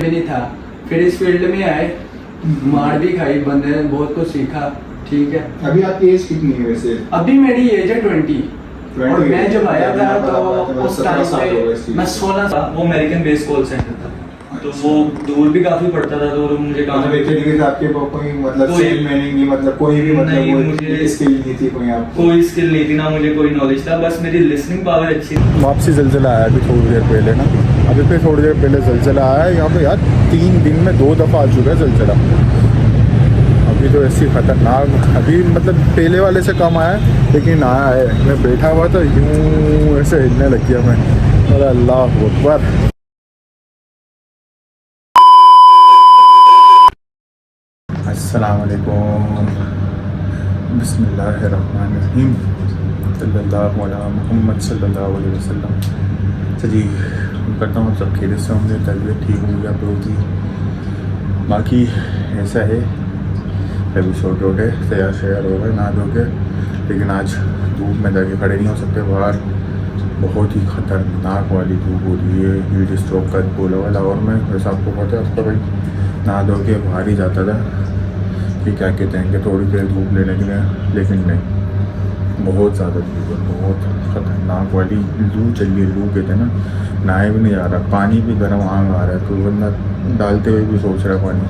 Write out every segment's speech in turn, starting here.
भी नहीं था, फिर इस फील्ड में आए, मार भी खाई, बंदे ने बहुत कुछ सीखा। ठीक है, अभी आपकी एज कितनी है वैसे? अभी मेरी एज है 20 और मैं जब आया था तो उस टाइम पे मैं 16 था। वो अमेरिकन बेस कॉल सेंटर था, तो वो दूर भी काफी पड़ता था, तो मुझे काम मतलब एक तरीके से आपके कोई मतलब सेल मैनिंग नहीं, मतलब कोई भी मतलब नहीं, कोई मुझे स्किल नहीं थी कोई आपको? कोई स्किल नहीं थी ना, मुझे कोई नॉलेज था, बस मेरी लिसनिंग पावर अच्छी थी। वापसी ज़लज़ला आया अभी थोड़ी देर पहले ना, अभी फिर थोड़ी देर पहले ज़लज़ला आया है यहाँ पे यार। 3 दिन में 2 दफ़ा आ चुका है ज़लज़ला। अभी तो ऐसी ख़तरनाक, अभी मतलब पहले वाले से कम आया है लेकिन आया है। मैं बैठा हुआ था यूँ ऐसे हिलने लग गया मैं, अरे अल्लाह अकबर। अस्सलामुअलैकुम, बिस्मिल्लाहिर्रहमानिर्रहीम, सल्लल्लाहु अला मुहम्मद सल्लल्लाहु अलैहि वसल्लम। चलिए करता हूँ सब खैरियत से होंगे, तबीयत ठीक हुई आप लोगों की। बाकी ऐसा है, अभी सो के उठे, तैयार हो गए, नहा धो के, लेकिन आज धूप में जाके खड़े नहीं हो सकते बाहर। बहुत ही ख़तरनाक वाली धूप हो रही है, हीट स्ट्रोक का बोला हुआ लाहौर में। वैसे आपको पता है, आपका भाई नहा धो के बाहर ही जाता था कि क्या कहते हैं कि थोड़ी देर धूप लेने के लिए, लेकिन नहीं, बहुत ज़्यादा धूप है, बहुत ख़तरनाक वाली लू चल रही है। लू कहते हैं ना, नहाए भी नहीं जा रहा, पानी भी गर्म आम आ रहा है, तो बंदा डालते हुए भी सोच रहा है पानी,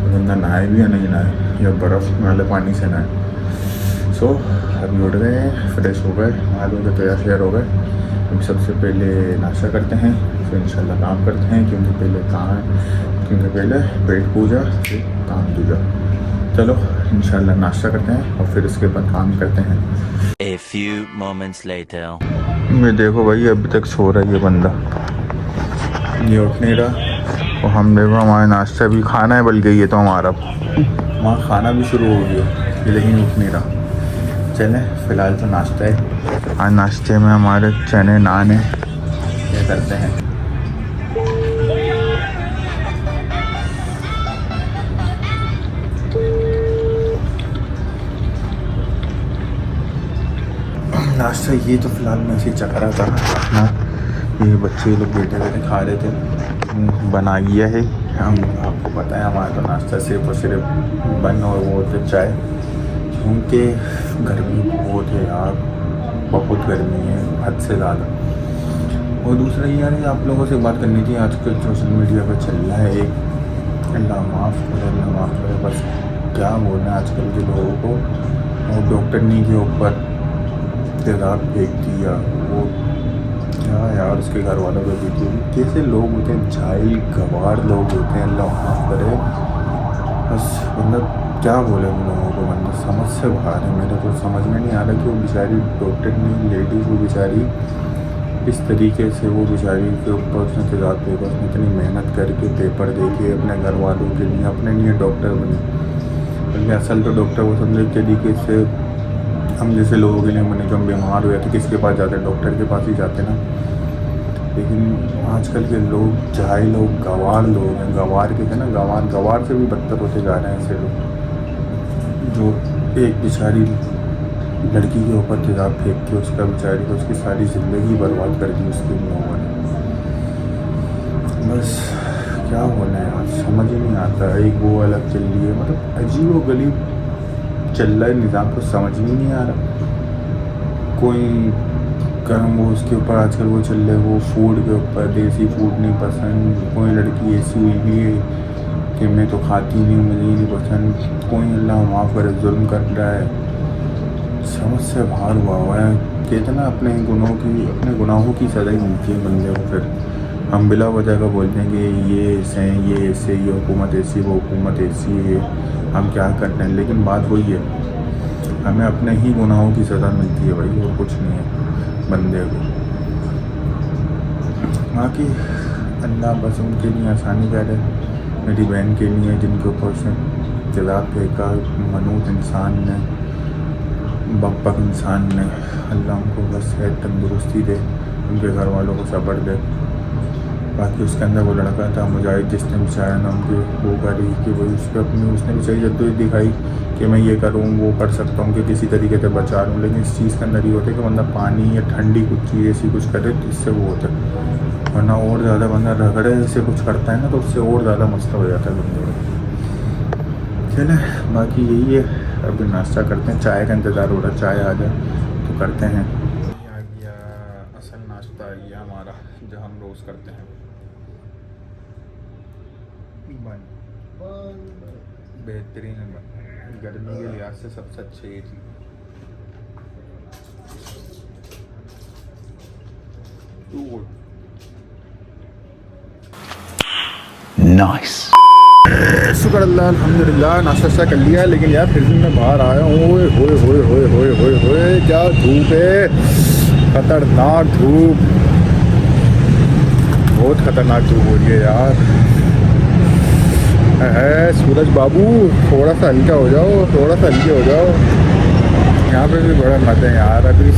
तो बंदा नहाए भी या नहीं नहाए, या बर्फ़ वाले पानी से नहाए। सो अभी उठ गए हैं, फ्रेश हो गए, नहा धो के तैयार हो गए। अभी सबसे पहले नाश्ता करते हैं, फिर इंशाल्लाह काम करते हैं, क्योंकि पहले पेट पूजा, फिर काम दूजा। चलो इंशाल्लाह नाश्ता करते हैं और फिर उसके बाद काम करते हैं। A few moments later. मैं देखो भाई अभी तक सो रहा है ये बंदा, ये उठ नहीं रहा। और हम देखो हमारा नाश्ता भी, खाना है बल्कि ये तो हमारा वहाँ खाना भी शुरू हो गया ये, लेकिन उठ नहीं रहा। चलें फ़िलहाल तो नाश्ता है, आज नाश्ते में हमारे चने नान है, क्या करते हैं। नाश्ता ये तो फ़िलहाल मैं ऐसे चख रहा था अपना, ये बच्चे लोग बैठे खा रहे थे, बना गया है। हम आपको पता है हमारा तो नाश्ता सिर्फ और सिर्फ बन और वो होते चाय, क्योंकि गर्मी बहुत है यार, बहुत गर्मी है, हद से ज़्यादा। और दूसरा ये यार, आप लोगों से बात करनी थी, आजकल सोशल मीडिया पर चल रहा है एक, अल्लाह माफ़ करे, बस क्या बोलना है आजकल के लोगों को। और डॉक्टरनी के ऊपर तेज़ाब फेंक दिया, वो क्या यार, उसके घर वालों को देखिए कैसे लोग होते हैं, जाहिल गवार लोग होते हैं, अल्लाह माफ़ करे। बस मतलब क्या बोले उन लोगों को, मतलब समझ से बाहर है। मेरे को समझ में नहीं आ रहा कि वो बेचारी डॉक्टरनी लेडीज़, वो बेचारी इस तरीके से, वो बेचारी के ऊपर उसने तेज़ाब फेंका, उसने इतनी मेहनत करके पेपर दे के अपने घर वालों के लिए, अपने लिए डॉक्टर बने, बल्कि असल तो डॉक्टर वो समझे तरीके से हम जैसे लोगों के लिए बने, जो हम बीमार हुए तो किसके पास जाते हैं, डॉक्टर के पास ही जाते ना। लेकिन आजकल के लोग जाहिल लोग, गवार लोग हैं, गवार कहते हैं ना, गवार से भी बदतर होते जा रहे हैं ऐसे लोग, जो एक बेचारी लड़की के ऊपर तेज़ाब फेंक के उसका बेचारी को उसकी सारी ज़िंदगी बर्बाद कर दी उसके लोगों ने। बस क्या बोलना है यार, समझ ही नहीं आता। एक वो अलग चल रही है, मतलब अजीब व गरीब चल रहा है निज़ाम, को समझ ही नहीं आ रहा। कोई गर्म वो उसके ऊपर आजकल वो चल रहा है, वो फूड के ऊपर, देसी फूड नहीं पसंद। कोई लड़की ऐसी हुई भी है कि मैं तो खाती नहीं, मुझे नहीं पसंद। कोई अल्लाह माफ़ करे जुल्म कर रहा है, समझ से बाहर हुआ है। कहते ना अपने गुनाहों की सज़ा ही मिलती है बंदे को। फिर हम बिला वजह का बोलते हैं कि ये ऐसे हैं, ये ऐसे, ये हुकूमत ऐसी, वो हुकूमत ऐसी है, हम क्या करते हैं। लेकिन बात वही है, हमें अपने ही गुनाहों की सज़ा मिलती है भाई, और कुछ नहीं है बंदे को। बाकी अल्लाह बस उनके लिए आसानी करे, मेरी बहन के लिए जिनके ऊपर से तेज़ाब फेंका, मनूत इंसान ने, बकबक इंसान ने, अल्लाह उनको बस सेहत तंदुरुस्ती दे, उनके घर वालों को सब्र दे। बाकी उसके अंदर वो लड़का था मुजाहिद, जिसने बेचारा ना उनकी वो करी कि वो उस पर अपनी उसने बेचारी जद्दोजहद दिखाई कि मैं ये करूँ, वो कर सकता हूँ, कि किसी तरीके से बचा लूँ। लेकिन इस चीज़ के अंदर ये होता है कि बंदा पानी या ठंडी कुछ चीज़ ऐसी कुछ करे तो इससे वो होता है। वरना और ज़्यादा बंदा रगड़े से कुछ करता है ना तो उससे और ज़्यादा मसला हो जाता है बंदे को। चले बाकी यही है, अभी नाश्ता करते हैं, चाय का इंतज़ार हो रहा है, चाय आ जाए तो करते हैं। आ गया असल नाश्ता आ गया हमारा जो हम रोज़ करते हैं, बन बेहतरीन बन, गर्मी के लिहाज से सबसे अच्छी ये चीज़। Nice. शुक्र अल्लाह अल्हम्दुलिल्लाह नाश्ता कर लिया, लेकिन यार फिर भी मैं बाहर आया हूँ। ओए होए होए होए होए होए होए क्या धूप है, खतरनाक धूप, बहुत खतरनाक धूप हो रही है यार। है सूरज बाबू थोड़ा सा हल्का हो जाओ, थोड़ा सा हल्के हो जाओ। यहाँ पे भी बड़ा मज़े हैं यार। अभी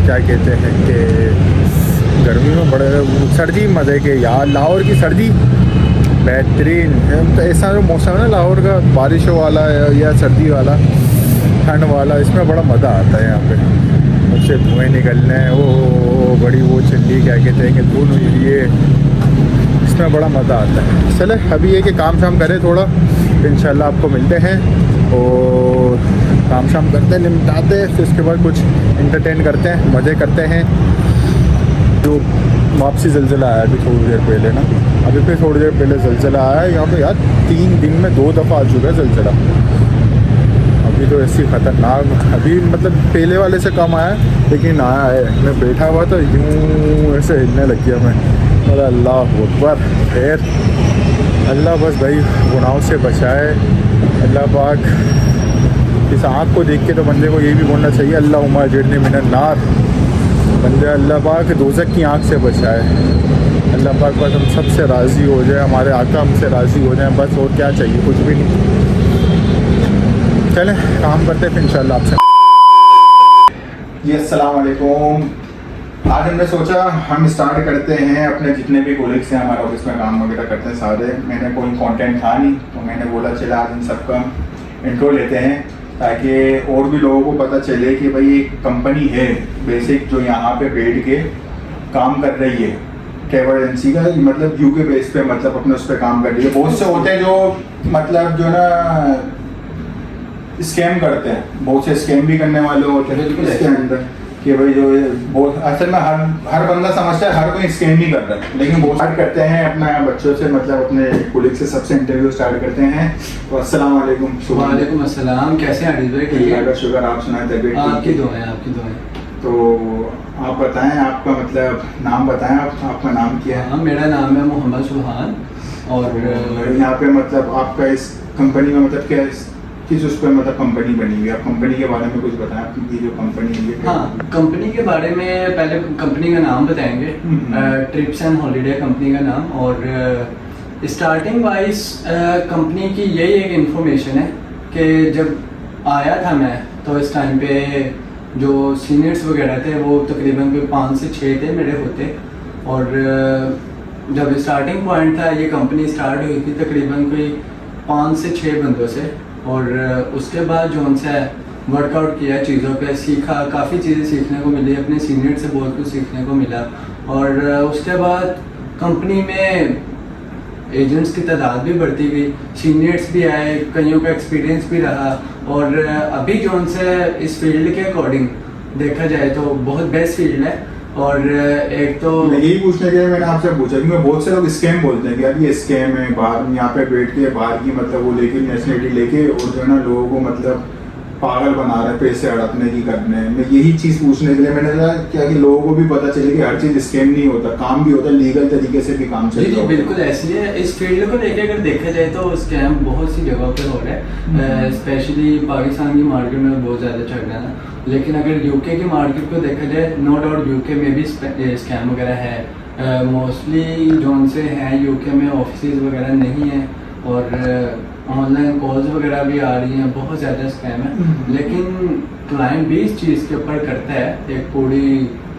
क्या कहते हैं कि गर्मी में बड़े सर्दी मज़े के यार, लाहौर की सर्दी बेहतरीन। तो ऐसा जो मौसम है ना लाहौर का, बारिशों वाला या सर्दी वाला, ठंड वाला, इसमें बड़ा मज़ा आता है। यहाँ पे उससे धुएँ निकलने हैं, वो बड़ी वो चिल्ली क्या कहते हैं कि धुन हुई है, इसमें बड़ा मज़ा आता है। चले अभी ये कि काम शाम करें थोड़ा, इंशाल्लाह आपको मिलते हैं और काम शाम करते हैं, निपटाते हैं, फिर उसके बाद कुछ इंटरटेन करते हैं, मज़े करते हैं। जो वापसी ज़लज़ला आया अभी थोड़ी देर पहले ना, अभी फिर थोड़ी देर पहले ज़लज़ला आया है यहाँ पे यार। 3 दिन में 2 दफ़ा आ चुका है ज़लज़ला। अभी तो ऐसी ख़तरनाक, अभी मतलब पहले वाले से कम आया लेकिन आया है। मैं बैठा हुआ तो यूँ ऐसे हिलने लग गया मैं, और अल्लाह अकबर। खैर अल्लाह बस भाई गुनाहों से बचाए, अल्लाह पाक। इस आँख को देख के तो बंदे को ये भी बोलना चाहिए अल्लाहुम्मा अजिरनी मिनन नार। बंदे अल्लाह पाक दोज़ख की आँख से बचाए, अल्लाह पाक बस हम सब से राज़ी हो जाए, हमारे आका हमसे राज़ी हो जाए, बस और क्या चाहिए, कुछ भी नहीं। चलें काम करते हैं फिर इंशाल्लाह आपसे। जी अस्सलाम वालेकुम। आज हमने सोचा हम स्टार्ट करते हैं, अपने जितने भी कोलिग्स हैं हमारे ऑफिस में काम वगैरह करते हैं सारे, मैंने कोई कंटेंट था नहीं तो मैंने बोला चला आज इन सबका इंट्रो लेते हैं ताकि और भी लोगों को पता चले कि भाई एक कंपनी है बेसिक जो यहाँ पे बैठ के काम कर रही है, ट्रैवल एजेंसी का, मतलब यूके बेस पे, मतलब अपने उस पर काम कर रही है। बहुत से होते हैं जो मतलब जो ना स्कैम करते हैं, बहुत से स्कैम भी करने वाले होते हैं इसके अंदर कि भाई जो बहुत असल में हर बंदा समझता है हर कोई स्कैम नहीं कर रहा है, लेकिन वो स्टार्ट करते हैं अपना बच्चों से, मतलब अपने कोलिग से सबसे इंटरव्यू स्टार्ट करते हैं। तो अस्सलाम वालेकुम। वालेकुम अस्सलाम, कैसे हैं आदिल भाई? अल्लाह का शुक्र, आप सुनाए तबीयत? आपकी दुआएं, आपकी दुआएं। तो आप बताएं, आपका मतलब नाम बताएं, आपका नाम क्या है? हाँ, मेरा नाम है मोहम्मद सुभान। और यहाँ पे मतलब आपका इस कंपनी में मतलब क्या किस उस पर मतलब कंपनी बनी हुई है? आप कंपनी के बारे में कुछ बताएं, आपकी जो कंपनी है। हाँ, कंपनी के बारे में पहले कंपनी का नाम बताएंगे, ट्रिप्स एंड हॉलीडे कंपनी का नाम। और स्टार्टिंग वाइज कंपनी की यही एक इंफॉर्मेशन है कि जब आया था मैं तो इस टाइम पे जो सीनियर्स वगैरह थे वो तकरीबन कोई 5 से 6 थे मेरे होते। और जब स्टार्टिंग पॉइंट था, ये कंपनी स्टार्ट हुई थी तकरीबन कोई 5 से 6 बंदों से। और उसके बाद जो उनसे वर्कआउट किया, चीज़ों पे सीखा, काफ़ी चीज़ें सीखने को मिली, अपने सीनियर से बहुत कुछ सीखने को मिला। और उसके बाद कंपनी में एजेंट्स की तादाद भी बढ़ती गई, सीनियर्स भी आए, कईयों का एक्सपीरियंस भी रहा। और अभी जो उनसे इस फील्ड के अकॉर्डिंग देखा जाए तो बहुत बेस्ट फील्ड है। और एक तो मैं यही पूछने के लिए मैंने आपसे पूछा, क्योंकि बहुत से लोग स्कैम बोलते हैं कि यार ये स्कैम है, बाहर यहाँ पे बैठ के बाहर की मतलब वो लेके नेशनलिटी लेके और जो है ना लोगों को मतलब पागल बना रहे, पैसे हड़पने की करने। मैं यही चीज़ पूछने के लिए मैंने कहा क्या कि लोगों को भी पता चले कि हर चीज़ स्कैम नहीं होता, काम भी होता है, लीगल तरीके से भी काम चलता है। जी बिल्कुल ऐसी है। इस फील्ड को लेकर अगर देखा जाए तो स्कैम बहुत सी जगहों पर हो रहा है, स्पेशली पाकिस्तान की मार्केट में बहुत ज़्यादा चल रहा है। लेकिन अगर यूके की मार्केट को देखा जाए, नो डाउट यूके में भी स्कैम वगैरह है। मोस्टली जो उनसे हैं यूके में ऑफिस वगैरह नहीं है और ऑनलाइन कॉल्स वगैरह भी आ रही हैं, बहुत ज़्यादा स्कैम है। लेकिन क्लाइंट भी इस चीज़ के ऊपर करता है, एक पूरी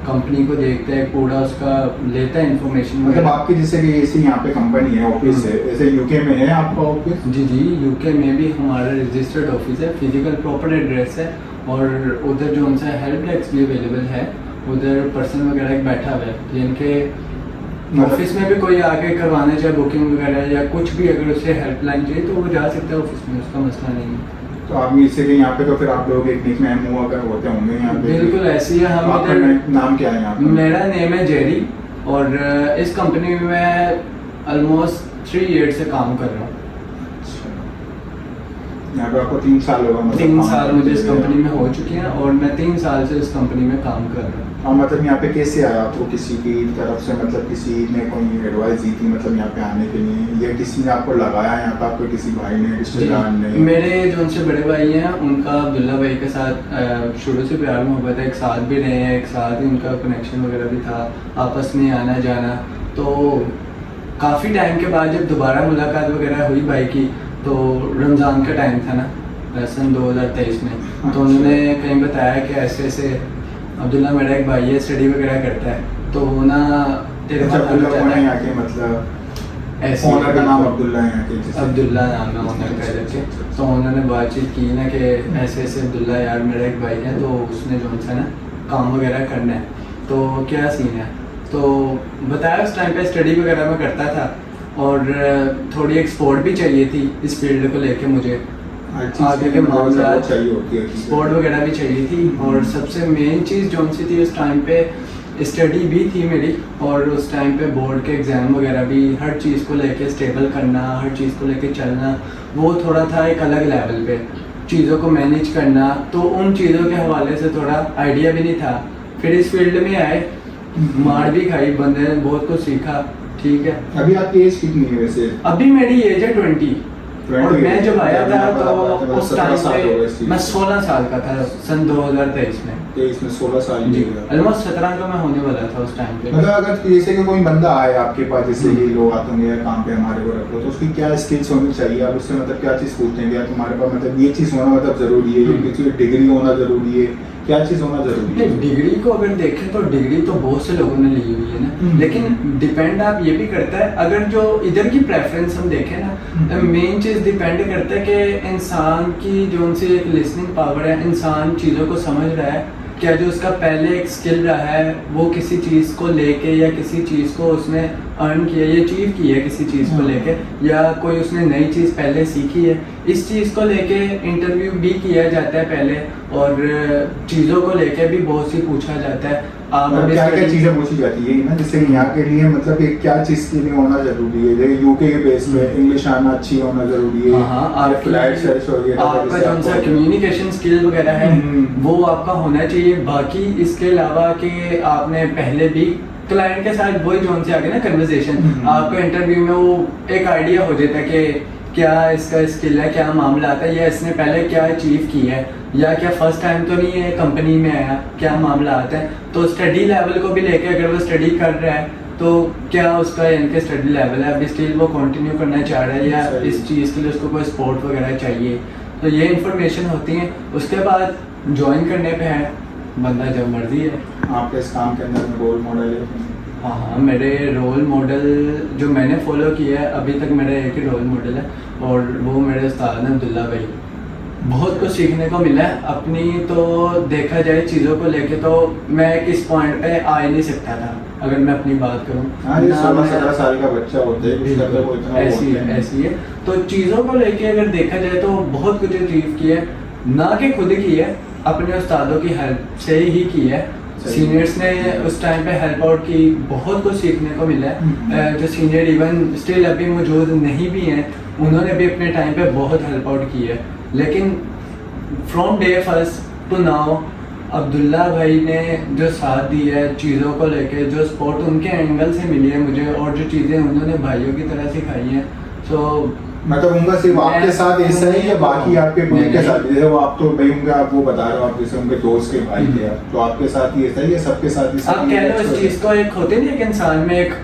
कंपनी को देखता है, पूरा उसका लेता है इंफॉर्मेशन। मतलब आपकी जैसे कि ऐसी यहाँ पे कंपनी है, ऑफिस है, ऐसे यूके में है आपका ऑफिस? जी यूके में भी हमारा रजिस्टर्ड ऑफिस है, फिजिकल प्रॉपर एड्रेस है। और उधर जो उनसे हेल्प डेस्क भी अवेलेबल है, उधर पर्सन वगैरह बैठा हुआ है जिनके ऑफिस में भी कोई आके करवाना चाहे बुकिंग वगैरह या कुछ भी, अगर उसे हेल्पलाइन चाहिए तो वो जा सकता है ऑफिस में, उसका मसला नहीं है। तो आप इसीलिए यहाँ पे, तो फिर आप लोग एक निक नेम हुआ कर होते होंगे यहाँ पे? बिल्कुल ऐसी है। हम आपका नाम क्या है यहाँ पे? मेरा नेम है जेरी और इस कंपनी में मैं ऑलमोस्ट 3 ईयर से काम कर रहा हूँ। अच्छा। यहाँ पे आपको 3 साल होगा मतलब? 3 साल मुझे इस कंपनी में हो चुके हैं और मैं 3 साल से इस कंपनी में काम कर रहा हूँ। और मतलब यहाँ पे कैसे आया आपको? किसी की तरफ से, मतलब किसी ने कोई एडवाइस दी थी मतलब यहाँ पे आने के लिए, या किसी ने आपको लगाया यहाँ पे, आपको किसी भाई ने, रिश्तेदार ने? मेरे जो उनसे बड़े भाई हैं उनका अब्दुल्ला भाई के साथ शुरू से प्यार मोहब्बत है, एक साथ भी रहे हैं, एक साथ ही उनका कनेक्शन वगैरह भी था, आपस में आना जाना। तो काफ़ी टाइम के बाद जब दोबारा मुलाकात वगैरह हुई भाई की, तो रमज़ान का टाइम था ना सन 2023 में, तो उन्होंने कहीं बताया कि ऐसे ऐसे अब्दुल्ला मेरा एक भाई है, स्टडी वगैरह करता है, तो ना तेरे पास अब्दुल्ला कौन है यहाँ के? मतलब ऐसे ओनर का नाम अब्दुल्ला है यहाँ के? जैसे अब्दुल्ला नाम है ओनर का इधर के। तो उन्होंने बातचीत की ना कि ऐसे ऐसे अब्दुल्ला यार मेरा एक भाई है, तो उसने जो सा ना काम वगैरह करना है, तो क्या सीन है। तो बताया उस टाइम पे स्टडी वगैरह में करता था और थोड़ी एक्सपोर्ट भी चाहिए थी इस फील्ड को लेके मुझे, आगे के मामला चाहिए होती है, स्पोर्ट वगैरह भी चाहिए थी। और सबसे मेन चीज़ जो सी थी उस टाइम पे, स्टडी भी थी मेरी, और उस टाइम पे बोर्ड के एग्ज़ाम वगैरह भी, हर चीज़ को लेके स्टेबल करना, हर चीज़ को लेके चलना, वो थोड़ा था एक अलग लेवल पे, चीज़ों को मैनेज करना। तो उन चीज़ों के हवाले से थोड़ा आइडिया भी नहीं था। फिर इस फील्ड में आए, मार भी खाई, बंदे ने बहुत कुछ सीखा। ठीक है, अभी आपकी एज कितनी है वैसे? अभी मेरी एज है 20 और मैं जब आया था तो उस टाइम पे मैं 16 साल का था, सन 2023 में। 23 में 16 साल जी, की? ऑलमोस्ट 17 का मैं होने वाला था उस टाइम पे। मतलब अगर जैसे कि कोई बंदा आए आपके पास, जैसे कि लोग आते होंगे यार काम पे हमारे को रख लो, तो उसकी क्या स्किल्स होनी चाहिए? आप उससे मतलब क्या चीज़ पूछते हैं? यार तुम्हारे पास मतलब ये चीज़ होना मतलब ज़रूरी है, ये किसी डिग्री होना ज़रूरी है, क्या चीज़ होना ज़रूरी है? डिग्री को अगर देखें तो डिग्री तो बहुत से लोगों ने ली हुई है ना, लेकिन डिपेंड आप ये भी करता है, अगर जो इधर की प्रेफरेंस हम देखें ना, मेन चीज़ डिपेंड करता है कि इंसान की जो उनसे एक लिसनिंग पावर है, इंसान चीज़ों को समझ रहा है, क्या जो उसका पहले एक स्किल रहा है वो किसी चीज़ को लेके, या किसी चीज़ को उसने अर्न किया या अचीव की है किसी चीज़ को लेके, या कोई उसने नई चीज़ पहले सीखी है, इस चीज़ को लेके इंटरव्यू भी किया जाता है पहले, और चीज़ों को लेके भी बहुत सी पूछा जाता है। आप क्या क्या चीज़ें पूछी जाती है ना, जैसे यहाँ के लिए मतलब एक क्या चीज़ के लिए होना जरूरी है? जैसे यूके के बेस पे इंग्लिश आना अच्छी होना जरूरी है, आपका जो सा कम्युनिकेशन स्किल वगैरह है वो आपका होना चाहिए। बाकी इसके अलावा कि आपने पहले भी क्लाइंट के साथ वही जोन से आगे ना कन्वर्सेशन, आपको इंटरव्यू में वो एक आइडिया हो जाता है कि क्या इसका स्किल है, क्या मामला आता है, या इसने पहले क्या अचीव किया है, या क्या फर्स्ट टाइम तो नहीं है कंपनी में आया, क्या मामला आता है। तो स्टडी लेवल को भी लेके, अगर वो स्टडी कर रहा है तो क्या उसका इनके स्टडी लेवल है, अभी स्टिल वो कंटिन्यू करना चाह रहा है, या इस चीज़ के लिए उसको कोई सपोर्ट वगैरह चाहिए, तो ये इन्फॉर्मेशन होती है। उसके बाद ज्वाइन करने पे है बंदा जब मर्जी है। आपके इस काम के अंदर रोल मॉडल है? हाँ, मेरे रोल मॉडल जो मैंने फॉलो किया है अभी तक, मेरा एक ही रोल मॉडल है, और वो मेरे उस्ताद हैं अब्दुल्ला भाई। बहुत कुछ सीखने को मिला है अपनी, तो देखा जाए चीज़ों को लेके तो मैं किस पॉइंट पे आ ही नहीं सकता था, अगर मैं अपनी बात करूँ। 16-17 साल का बच्चा होता है, ऐसी है। तो चीज़ों को लेके अगर देखा जाए तो बहुत कुछ अचीव किया है, ना कि खुद की है, अपने उस्तादों की हेल्प से ही की है। सीनियर्स ने उस टाइम पे हेल्प आउट की, बहुत कुछ सीखने को मिला है। जो सीनियर इवन स्टिल अभी मौजूद नहीं भी हैं, उन्होंने भी अपने टाइम पे बहुत हेल्प आउट की है। लेकिन from day first to now Abdullah भाई ने जो साथ दिया है चीज़ों को लेके, जो सपोर्ट उनके एंगल से मिली है मुझे, और जो चीज़ें उन्होंने भाइयों की तरह सिखाई हैं, सो मतलब उनका सिर्फ आपके साथ ऐसा है या बाकी आपके ग्रुप के साथ? जैसे वो आप तो भाई उनके, आप वो बता रहे हो, आप जैसे उनके दोस्त के भाई थे, तो आपके साथ ही ऐसा ही है? सबके साथ ही आप कह लो इस चीज़ को, एक होती नहीं, एक इंसान में एक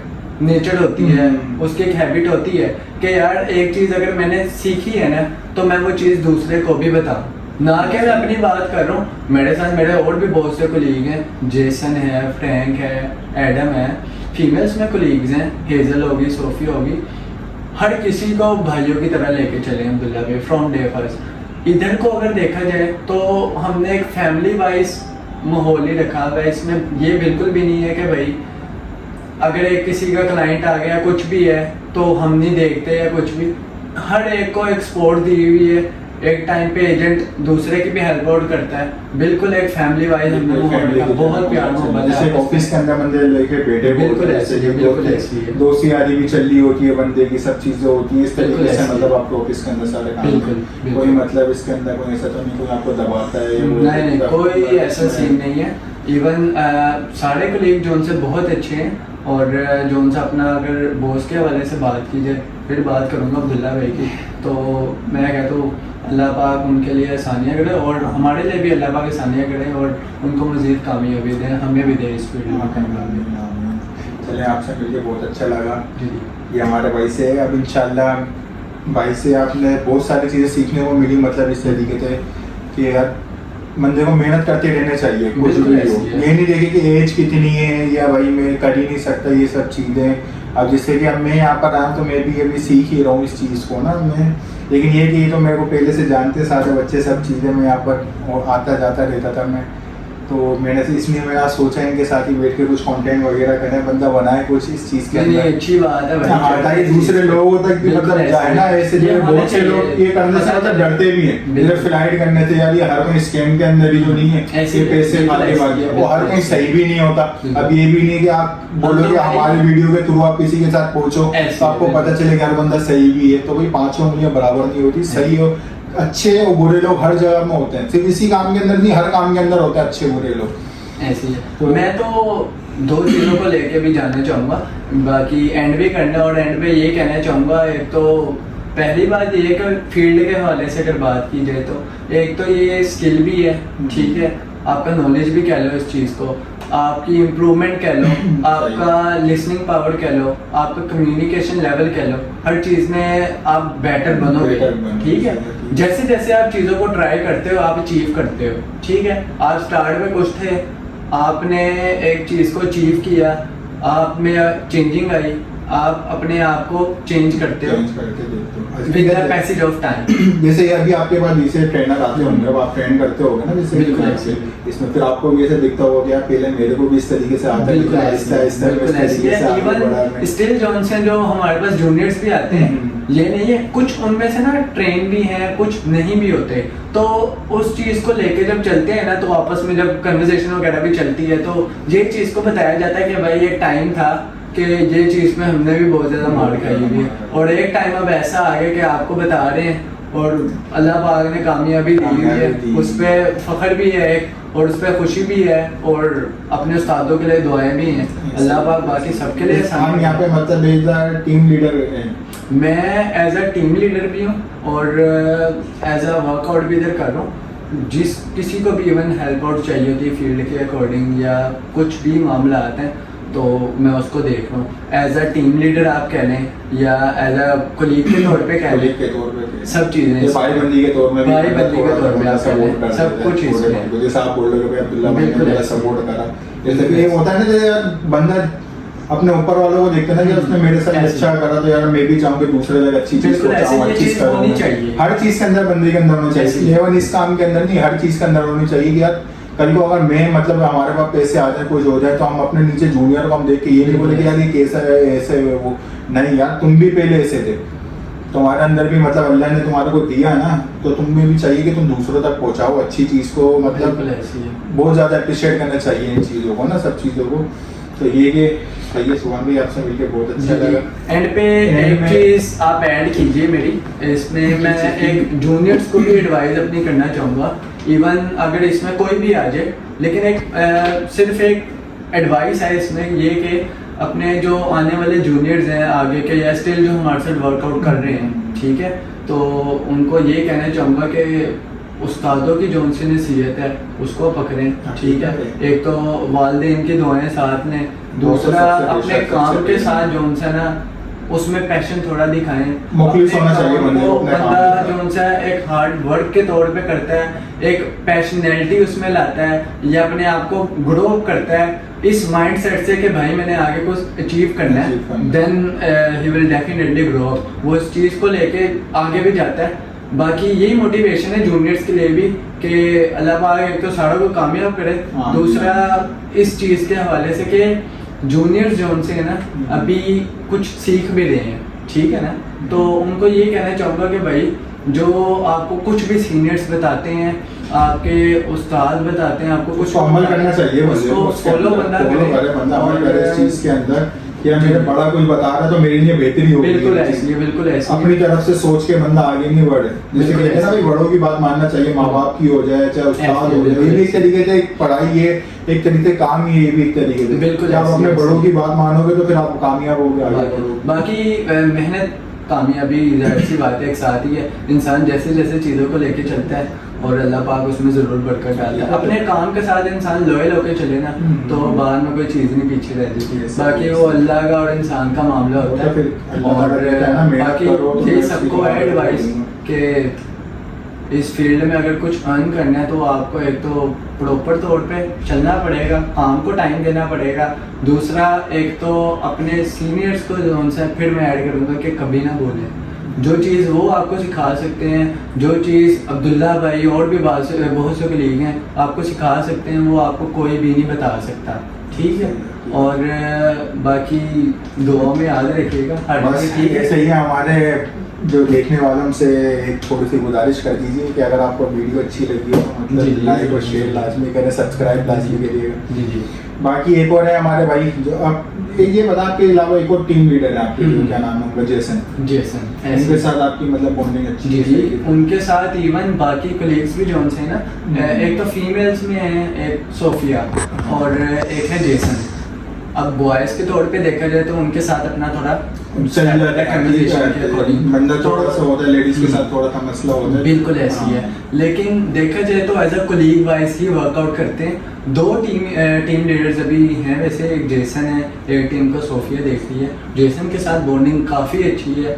नेचर होती है, उसकी एक हैबिट होती है कि यार एक चीज़ अगर मैंने सीखी है ना, तो मैं वो चीज़ दूसरे को भी बताऊँ, ना कि मैं अपनी बात कर रहा हूँ। मेरे साथ मेरे और भी बहुत से कोलीग हैं, जेसन है, फ्रैंक है, एडम है, फीमेल्स में कोलीग्स हैं, हेजल होगी, सोफी होगी, हर किसी को भाइयों की तरह लेके चले अब्दुल्ला भाई फ्रॉम डे फर्स्ट। इधर को अगर देखा जाए तो हमने एक फैमिली वाइज माहौल ही रखा हुआ है, इसमें ये बिल्कुल भी नहीं है कि भाई अगर एक किसी का क्लाइंट आ गया कुछ भी है तो हम नहीं देखते या कुछ भी, हर एक को एक सपोर्ट दी हुई है। एक टाइम पे एजेंट दूसरे की भी हेल्प आउट करता है। बिल्कुल एक फैमिली वाइज हम लोग बहुत प्यार मोहब्बत जैसे है। ऑफिस के अंदर बंदे लेके बैठे बिल्कुल ऐसे ही, बिल्कुल ऐसी है। दोस्ती यारी भी चल रही होती है बंदे की, सब चीजें होती है इस बिल्कुल तरीके से। ऐसी मतलब है। आपको ऑफिस के अंदर सारे काम बिल्कुल, हैं। बिल्कुल। कोई मतलब इसके अंदर कोई ऐसा तो नहीं कोई आपको दबाता है या वो नहीं कोई ऐसा सीन नहीं है। इवन सारे कलीग जो उनसे बहुत अच्छे हैं, और जो उनसे अपना अगर बॉस के हवाले से बात की जाए, फिर बात करूँगा अब्दुल्ला भाई की, तो मैं कहता हूँ अल्लाह पाक उनके लिए आसानियाँ करे और हमारे लिए भी अल्लाह पाक आसानियाँ करे और उनको मज़ीद कामयाबी दे, हमें भी दे इस फील्ड में। चले आपसे मिलके बहुत अच्छा लगा। जी ये हमारे भाई से है। अब इंशाल्लाह भाई से आपने बहुत सारी चीज़ें सीखने को मिली, मतलब इस तरीके से कि यार बंदे को मेहनत करते रहना चाहिए कुछ बिल्कुल भी हो। ऐसी है। ये नहीं देखे कि एज कितनी है या भाई मैं कर ही नहीं सकता ये सब चीज़ें। अब जिससे कि अब मैं यहाँ पर आया तो मैं भी अभी सीख ही रहा हूँ इस चीज़ को ना मैं, लेकिन ये कि ये तो मेरे को पहले से जानते सारे बच्चे सब चीज़ें, मैं यहाँ पर आता जाता रहता था मैं, तो मैंने इसलिए मैं आज सोचा इनके साथ ही बैठ के कुछ कंटेंट वगैरह करें, बंदा बनाए कुछ इस चीज़ के नहीं अंदर। अच्छी बात है भाई। हाँ, ताकि दूसरे लोगों तक भी बिल्कुल मतलब जाए ना ऐसे। ये जो होना बहुत से चाहिए। लोग ये करने से मतलब डरते भी हैं, बिल्कुल। जैसे फ्लाइट करने से यार ये हर कोई स्कैम के अंदर ही तो नहीं है, ऐसे ये पैसे बिल्कुल खाने ऐसे वाले ही है, वो हर बिल्कुल कोई ऐसे सही भी नहीं होता। बिल्कुल। अब ये भी नहीं कि आप बोलो कि तो भाई- हमारे वीडियो के थ्रू आप किसी के साथ पहुंचो ऐसे तो आपको ही, पता चले कि हर बंदा सही भी है, तो भाई पांचों उंगलियां बराबर नहीं होती। सही हो अच्छे और बुरे लोग हर जगह में होते हैं, सिर्फ इसी काम के अंदर नहीं हर काम के अंदर होते हैं अच्छे बुरे लोग। ऐसी है। तो- मैं तो दो चीज़ों को लेके भी जानना चाहूँगा, बाकी एंड भी करना, और एंड पे ये कहना चाहूँगा, एक तो पहली बात ये कि फील्ड के हवाले से अगर बात की जाए तो एक तो ये स्किल भी है, ठीक है, आपका नॉलेज भी कह लो इस चीज़ को, आपकी इम्प्रूवमेंट कह लो, आपका लिसनिंग पावर कह लो, आपका कम्युनिकेशन लेवल कह लो, हर चीज़ में आप बेटर बनोगे, बेटर बनोगे, ठीक है। जैसे जैसे आप चीज़ों को ट्राई करते हो आप अचीव करते हो, ठीक है। आप स्टार्ट में कुछ थे, आपने एक चीज़ को अचीव किया, आप में चेंजिंग आई, आप अपने आप को चेंज करते हो चेंज करके देखते हो। With the passage of time. जैसे अभी आपके पास जैसे ट्रेनर आते होंगे, अब आप ट्रेन करते होगे ना जैसे बिल्कुल यहाँ ऐसे। से, इसमें फिर आपको भी ऐसे दिखता होगा कि यार पहले मेरे को भी इस तरीके से आता है, बिल्कुल आहिस्ता आहिस्ता बिल्कुल इस ऐसी तरीके से है। आगे बढ़ा इवन मैं। स्टिल जॉनसन जो हमारे पास जूनियर्स भी आते हैं, ये नहीं है, कुछ उनमें से ना ट्रेन भी हैं, कुछ नहीं भी होते, तो उस चीज़ को लेके जब चलते हैं ना, तो आपस में जब कन्वर्सेशन वगैरह भी चलती है, तो ये चीज़ को बताया जाता है कि भाई ये टाइम था कि ये चीज़ में हमने भी बहुत ज़्यादा मार खाई हुई है, और एक टाइम अब ऐसा आ गया कि आपको बता रहे हैं और अल्लाह पाक ने कामयाबी दी हुई है, उस पर फ़ख्र भी है एक, और उस पर खुशी भी है, और अपने उस्तादों के लिए दुआएं भी हैं। अल्लाह पाक बाकी सबके लिए हम आसान यहाँ पे मतलब एज अ टीम लीडर हैं। मैं एज अ टीम लीडर भी हूँ और एज अ वर्कआउट भी इधर कर रहा हूँ। जिस किसी को भी इवन हेल्प आउट चाहिए होती है फील्ड के अकॉर्डिंग या कुछ भी मामला आते हैं, तो मैं उसको देख रहा हूँ एज अ टीम लीडर आप कह लें या एज अ कोलीग के तौर पे कह लें, Colleague के तौर पे सब चीज़ें ये भाई बंदी के तौर में भी भाई बंदी के तौर पे आप कह सपोर्ट लें, कर सब कुछ इसमें। जैसे आप बोल रहे हो कि अब्दुल्ला भाई ने बिल्कुल मेरा ऐसे। सपोर्ट करा, जैसे कि ये होता है ना जैसे यार बंदा अपने ऊपर वालों को देखते हैं ना कि उसने मेरे साथ ऐसे। अच्छा करा, तो यार मैं भी चाहूँ कि दूसरे लोग अच्छी चीज बिल्कुल को ऐसे, चाहूँ, ये अच्छी चीज़ करूँ। होनी चाहिए। हर चीज के अंदर बंदे के अंदर होनी ऐसे। चाहिए, एवं इस काम के अंदर नहीं हर चीज के अंदर होनी चाहिए कि यार कल को अगर मैं मतलब हमारे पास पैसे आ जाए कुछ हो जाए तो हम अपने नीचे जूनियर को हम देख के ये नहीं बोले कि यार ये कैसा है ऐसे है वो, नहीं यार तुम भी पहले ऐसे थे, तुम्हारे अंदर भी मतलब अल्लाह ने तुम्हारे को दिया ना, तो तुम्हें भी चाहिए कि तुम दूसरों तक पहुंचाओ अच्छी चीज को, बिल्कुल मतलब ऐसी है। बहुत ज्यादा अप्रिशिएट करना चाहिए इन चीजों को ना, सब चीजों को। तो ये कि सही है, सुभान भाई आपसे मिलके बहुत अच्छा लगा। एंड पे End एक में- चीज आप ऐड कीजिए मेरी इसमें, मैं एक जूनियर्स को भी एडवाइस अपनी करना चाहूँगा, इवन अगर इसमें कोई भी आ जाए, लेकिन एक सिर्फ एक एडवाइस है इसमें ये कि अपने जो आने वाले जूनियर्स हैं आगे के या स्टिल जो हमारे साथ वर्कआउट कर रहे हैं, ठीक है, तो उनको ये कहना चाहूँगा कि उस्तादों की जो उनसे नसीहत है उसको पकड़ें, ठीक है। एक तो वालिदैन की दुआएं साथ में, दूसरा सबसे अपने बेशक, काम सबसे के बेशक। साथ जो उनसे ना उसमें पैशन थोड़ा दिखाएं, मुखलिस अपने होना चाहिए काम बंदे को को, अपने काम बंदा के जो साथ। उनसे एक हार्ड वर्क के तौर पे करता है, एक पैशनैलिटी उसमें लाता है या अपने आप को ग्रो करता है इस माइंड सेट से कि भाई मैंने आगे कुछ अचीव करना है, Achieve करना है। Then he will definitely grow up, वो इस चीज़ को लेके आगे भी जाता है। बाकी यही मोटिवेशन है जूनियर्स के लिए भी कि अल्लाह पाक एक तो सारों को कामयाब करे, हाँ, दूसरा इस चीज़ के हवाले से कि जूनियर्स जो उनसे है ना अभी कुछ सीख भी रहे हैं, ठीक है ना, तो उनको ये कहना चाहूँगा कि भाई जो आपको कुछ भी सीनियर्स बताते हैं, आपके उस्ताद बताते हैं, आपको कुछ उसको अमल करना चाहिए, उसको फॉलो बंदा करे बंदा अमल करे इस और चीज के अंदर कि यार मेरे बड़ा कोई बता रहा है तो मेरे लिए बेहतरी होगी। बिल्कुल ऐसी है, बिल्कुल ऐसी है। अपनी तरफ से सोच के बंदा आगे नहीं बढ़े, जैसे बिल्कुल कि ऐसा भी बड़ों की बात मानना चाहिए, माँ बाप की हो जाए चाहे उस्ताद हो जाए, ये भी एक तरीके से एक पढ़ाई है, एक तरीके से काम ही है, ये भी एक तरीके से। बिल्कुल जब आप ऐसी अपने है। बड़ों की बात मानोगे तो फिर आप कामयाब होगे, आगे बढ़ोगे। बाकी मेहनत कामयाबी जाहिर सी बात है एक साथ ही है। इंसान जैसे जैसे चीज़ों को लेके चलता है और अल्लाह पाक उसमें ज़रूर बरकत डालता है। अपने काम के साथ इंसान लॉयल होकर चले ना तो बाद में कोई चीज़ नहीं पीछे रहती। बाकी वो अल्लाह का और इंसान का मामला होता है। और बाकी ये सबको एडवाइस कि इस फील्ड में अगर कुछ अर्न करना है तो आपको एक तो प्रॉपर तौर पे चलना पड़ेगा, काम को टाइम देना पड़ेगा। दूसरा एक तो अपने सीनियर्स को जो उनसे फिर मैं ऐड करूँगा कि कभी ना भूलें, जो चीज़ वो आपको सिखा सकते हैं, जो चीज़ अब्दुल्ला भाई और भी बहुत से कलीग हैं आपको सिखा सकते हैं, वो आपको कोई भी नहीं बता सकता, ठीक है। और बाकी दुआ में याद रखिएगा हर बस ठीक है। ऐसे ही हमारे जो देखने वालों से एक थोड़ी सी गुजारिश कर दीजिए कि अगर आपको वीडियो अच्छी लगी हो तो जी, मतलब जी, लाइक और जी, शेयर जी। लाजमी करें, सब्सक्राइब लाजमी करिएगा। जी जी। बाकी एक और है हमारे भाई जो अब ये बता के अलावा एक और टीम लीडर है आपके, जो क्या नाम है उनका, जेसन। जेसन उनके साथ आपकी मतलब बॉन्डिंग अच्छी जी है? जी, उनके साथ इवन बाकी कलीग्स भी जो उनसे हैं ना, एक तो फीमेल्स में है एक सोफिया और एक है जेसन। अब बॉयज़ के तौर पे देखा जाए तो उनके साथ अपना थोड़ा चल जाता है conversation के according। बंदा थोड़ा सा होता है, लेडीज के साथ थोड़ा सा मसला होता है, बिल्कुल ऐसी हाँ। है। लेकिन देखा जाए तो एज अ कोलीग वाइज ही वर्कआउट करते हैं। दो टीम लीडर्स अभी हैं वैसे, एक जेसन है, एक टीम को सोफिया देख रही है। जेसन के साथ बॉन्डिंग काफ़ी अच्छी है,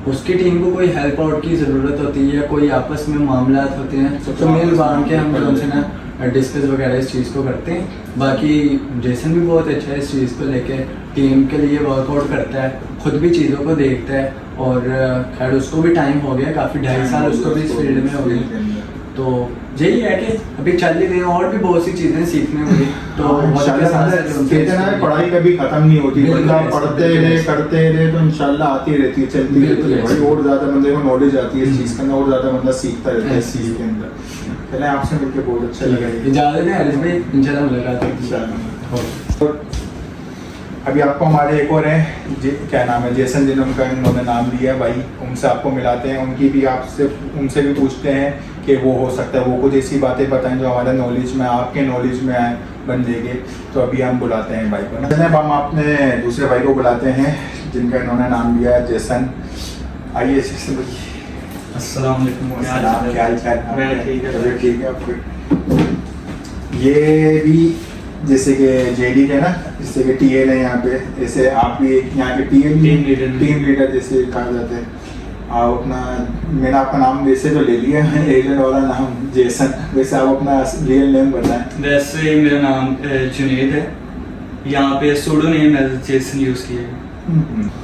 उसकी टीम को कोई हेल्प आउट की ज़रूरत होती है, कोई आपस में मामलात होते हैं तो मिल बांध के हम जो उनसे ना डिस्कस वगैरह इस चीज़ को करते हैं। बाकी जेसन भी बहुत अच्छा है इस चीज़ को लेके, टीम के लिए वर्कआउट करता है, खुद भी चीज़ों को देखता है और खैर उसको भी टाइम हो गया काफ़ी, 2.5 साल उसको भी इस फील्ड में हो गई। तो यही है कि अभी चल ही रहे हैं और भी बहुत सी चीज़ें सीखने होंगी। तो कहते हैं ना पढ़ाई कभी खत्म नहीं होती, बिल्कुल बंदा ऐसे, पढ़ते बिल्कुल रहे ऐसे। करते रहे तो इंशाल्लाह आती रहती है, चलती बिल्कुल रहती है ऐसे। भाई, और ज्यादा बंदे को नॉलेज आती है इस चीज़ के अंदर, और ज्यादा बंदा सीखता रहता है इस ऐसे। चीज़ के अंदर। चलें आपसे मिलकर बहुत अच्छा लगा। इजाज़त है हारिस भाई, इंशाल्लाह मुलाकात होगी। इंशाल्लाह। तो अभी आपको हमारे एक और है क्या नाम है, जेसन, जिन्होंने इन्होंने नाम लिया है भाई, उनसे आपको मिलाते हैं, उनकी भी आपसे उनसे भी पूछते हैं कि वो हो सकता है वो कुछ ऐसी बातें बताएं जो हमारे नॉलेज में, आपके नॉलेज में आए बन देंगे। तो अभी हम बुलाते हैं भाई को ना, अब हम अपने दूसरे भाई को बुलाते हैं जिनका इन्होंने नाम लिया है जेसन। आइए जेसन भाई। अस्सलाम वालेकुम। क्या हाल चाल? मैं ठीक है। तबीयत ठीक है आपकी? ये भी जैसे कि जेडी है ना, जैसे कि टीएल है यहाँ पे, ऐसे आप भी यहाँ के टीएल टीम लीडर जैसे कहा जाते हैं। आप अपना, मैंने आपका नाम वैसे तो ले लिया है, एलियन वाला नाम जेसन, वैसे आप अपना रियल नेम बताएं। वैसे मेरा नाम जुनेद है, यहाँ पे pseudo name as Jason use किया है।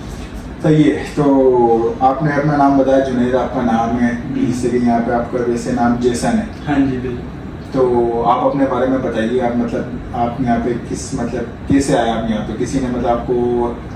सही है। तो आपने अपना नाम बताया, जुनेद आपका नाम है, इसलिए यहाँ पे आपका वैसे नाम जेसन है। हाँ जी बिल्कुल। तो आप अपने बारे में बताइए, आप मतलब आप यहाँ पे किस मतलब कैसे आए आप यहाँ पे? किसी ने मतलब आपको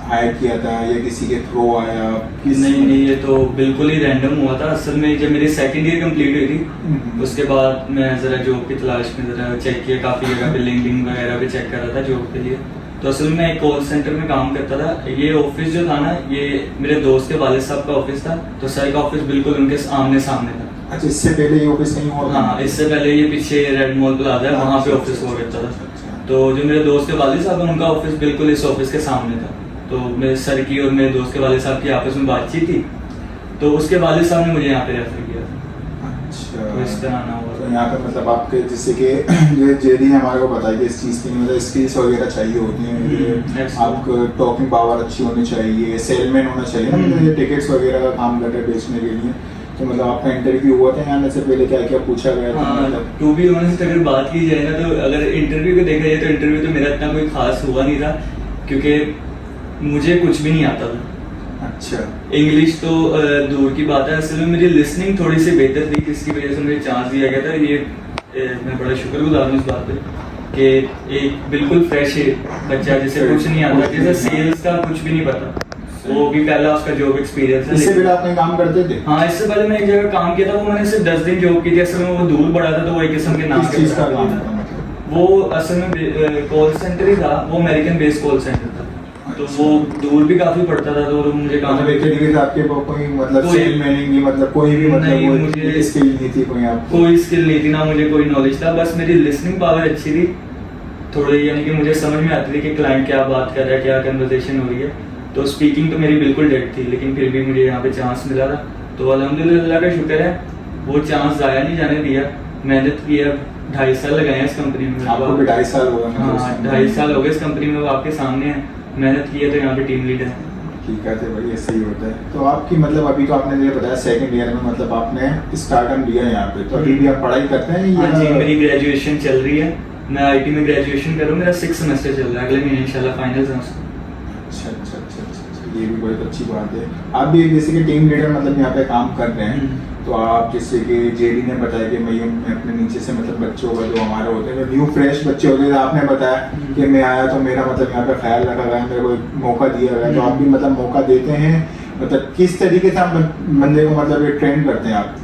हायर किया था या किसी के थ्रू आया? नहीं, ये तो बिल्कुल ही रैंडम हुआ था। असल में जब मेरी सेकंड ईयर कंप्लीट हुई थी उसके बाद मैं ज़रा जॉब की तलाश में ज़रा चेक किया, काफ़ी जगह पे लिंक्डइन वगैरह पे चेक कर रहा था जॉब के लिए। तो असल में एक कॉल सेंटर में काम करता था। ये ऑफिस जो था ना, ये मेरे दोस्त के वालिद साहब का ऑफिस था, तो सर का ऑफिस बिल्कुल उनके आमने सामने था। अच्छा, इससे पहले ये ऑफिस नहीं हुआ? हाँ, इससे पहले ये पीछे रेड मॉल प्लाजा है, वहाँ पे ऑफिस हुआ करता था। तो जो मेरे दोस्त के वालिद साहब हैं उनका ऑफिस बिल्कुल इस ऑफिस के सामने था। तो मेरे सर की और मेरे दोस्त के वालिद साहब की आपस में बातचीत थी, तो उसके वालिद साहब ने मुझे यहाँ पे रेफर किया था। अच्छा, तो इस तरह ना हुआ। तो यहाँ पे मतलब आपके जैसे कि ये जेडी ने हमारे को बताया कि इस चीज़ की मतलब स्किल्स वगैरह चाहिए होती हैं, आपको टॉकिंग पावर अच्छी होनी चाहिए, सेलमैन होना चाहिए ना, मतलब ये टिकट्स वगैरह का काम कर रहे हैं बेचने के लिए। तो मतलब आपका इंटरव्यू हुआ था यहाँ से पहले, क्या क्या पूछा गया था? मतलब टू बी ऑनेस्ट अगर बात की जाए ना, तो अगर इंटरव्यू को देखा जाए तो इंटरव्यू तो मेरा इतना कोई खास हुआ नहीं था, क्योंकि मुझे कुछ भी नहीं आता था। अच्छा, इंग्लिश तो दूर की बात है, असल में मेरी लिसनिंग थोड़ी सी बेहतर थी, जिसकी वजह से मुझे चांस दिया गया था। ये मैं बड़ा शुक्रगुजार हूँ इस बात पे। कि एक बिल्कुल फ्रेश बच्चा जिसे कुछ नहीं आता, जैसे सेल्स का कुछ भी नहीं पता, वो भी पहला उसका जॉब एक्सपीरियंस है। इससे पहले आपने काम करते थे? हाँ, इससे पहले मैं एक जगह काम किया था, वो मैंने सिर्फ 10 दिन जॉब की थी। असल में वो दूर पड़ा था, तो वो एक किस्म के नाम किस चीज का काम था? वो असल में कॉल सेंटर ही था, वो अमेरिकन बेस्ड कॉल सेंटर था, तो अच्छा। वो दूर भी काफी पड़ता था, तो मुझे काम मतलब एक तरीके से आपके पास कोई मतलब सेल मैनिंग की मतलब कोई भी मतलब नहीं, वो मुझे स्किल नहीं थी कोई आपको? कोई स्किल नहीं थी, ना मुझे कोई नॉलेज था, बस मेरी लिसनिंग पावर अच्छी थी थोड़ी, यानी कि मुझे समझ में आती थी कि क्लाइंट क्या बात कर रहा है, क्या कन्वर्सेशन हो रही है। तो स्पीकिंग तो मेरी बिल्कुल डेड थी, लेकिन फिर भी मुझे यहाँ पे चांस मिला था, तो अल्हम्दुलिल्लाह का शुक्र है, वो चांस ज़ाया नहीं जाने दिया। मेहनत की है, 2.5 साल लगाए हैं इस कंपनी में। आपको भी 2.5 साल हो गए? हाँ, 2.5 साल हो गए इस कंपनी में, वो आपके सामने है। मेहनत की है तो यहाँ पे टीम लीड है। ठीक है, तो भाई ऐसे ही होता है। तो आपकी मतलब अभी तो आपने मुझे बताया सेकंड ईयर में मतलब आपने स्टार्टअप लिया यहाँ पे, तो अभी भी आप पढ़ाई करते हैं हाँ या? जी, मेरी ग्रेजुएशन चल रही है, मैं आईटी में ग्रेजुएशन कर रहा हूँ, मेरा 6th सेमेस्टर चल रहा है, अगले महीने इंशाल्लाह फाइनल्स हैं उसके। अच्छा अच्छा अच्छा अच्छा, ये भी बहुत अच्छी बात है। आप भी जैसे कि टीम लीडर मतलब यहाँ पे काम कर रहे हैं, तो आप जैसे कि जेडी ने बताया कि मैं अपने नीचे से मतलब बच्चों का जो हमारे होते हैं न्यू फ्रेश बच्चे होते हैं, आपने बताया कि मैं आया तो मेरा मतलब यहाँ पे ख्याल रखा गया, मेरे को एक मौका दिया गया, तो आप भी मतलब मौका देते हैं, मतलब किस तरीके से आप बंदे को मतलब ये ट्रेन करते हैं आप?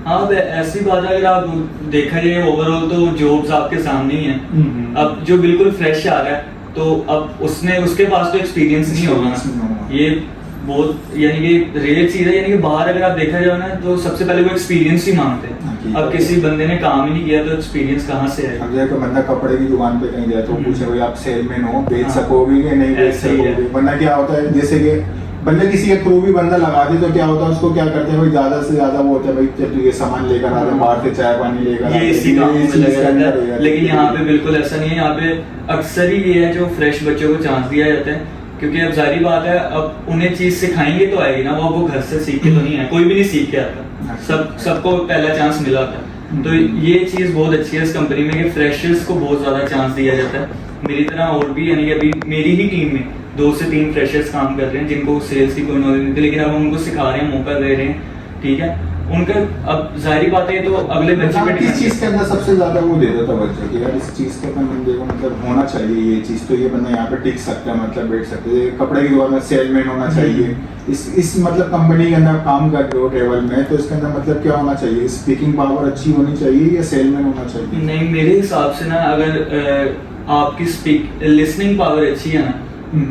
हाँ, ऐसी बात है, अगर आप देखा जाए ओवरऑल तो जॉब्स आपके सामने ही हैं। अब जो बिल्कुल फ्रेश आ रहा है, तो अब उसके पास तो एक्सपीरियंस नहीं होगा ना, ये बहुत यानी कि रियल चीज है। यानी कि बाहर अगर आप देखा जाए ना, तो सबसे पहले वो एक्सपीरियंस ही मांगते हैं। अब किसी बंदे ने काम ही नहीं किया तो एक्सपीरियंस कहाँ से आएगा? अब जैसे बंदा कपड़े की दुकान पे कहीं जाए तो पूछे भाई आप सेलमैन हो, बेच हाँ। सकोगे कि नहीं बेच ऐसे ही है। सकोगे? वरना क्या होता है जैसे कि बंदे किसी के थ्रू भी बंदा लगा दे तो क्या होता है, उसको क्या करते हैं भाई ज्यादा से ज्यादा वो होता है भाई चल तू ये सामान लेकर आ जा, बाहर से चाय पानी लेकर आ जा, ये इसी काम में चीज़ लगा के अंदर रहता हो है। जाती लेकिन यहाँ पे बिल्कुल ऐसा नहीं है, यहाँ पे अक्सर ही ये है जो फ्रेश बच्चों को चांस दिया जाता है, क्योंकि अब जाहिर बात है, अब उन्हें चीज सिखाएंगे तो आएगी ना, वो घर से सीख के तो नहीं है, कोई भी नहीं सीख के आता, सबको पहला चांस मिला था। तो ये चीज बहुत अच्छी है इस कंपनी में कि फ्रेशर्स को बहुत ज्यादा चांस दिया जाता है। मेरी तरह और भी यानी कि अभी मेरी ही टीम में 2 से 3 फ्रेशर्स काम कर रहे हैं जिनको सेल्स की कोई नॉलेज नहीं थी, लेकिन अब हम उनको सिखा रहे हैं, मौका दे रहे हैं, ठीक है। उनका अब जाहिर बात है तो अगले बच्चे आप पे किस चीज के अंदर सबसे ज्यादा वो दे देता बच्चे कि यार इस चीज के अंदर बंदे को मतलब होना चाहिए, ये चीज तो ये बंदा यहाँ पे टिक सकता है, मतलब बैठ सकते हैं, कपड़े की दुकान में सेलमैन होना चाहिए, इस मतलब कंपनी के अंदर काम कर रहे हो ट्रेवल में, तो इसके अंदर मतलब क्या होना चाहिए? स्पीकिंग पावर अच्छी होनी चाहिए या सेलमैन होना चाहिए? नहीं, मेरे हिसाब से ना, अगर आपकी लिसनिंग पावर अच्छी है ना,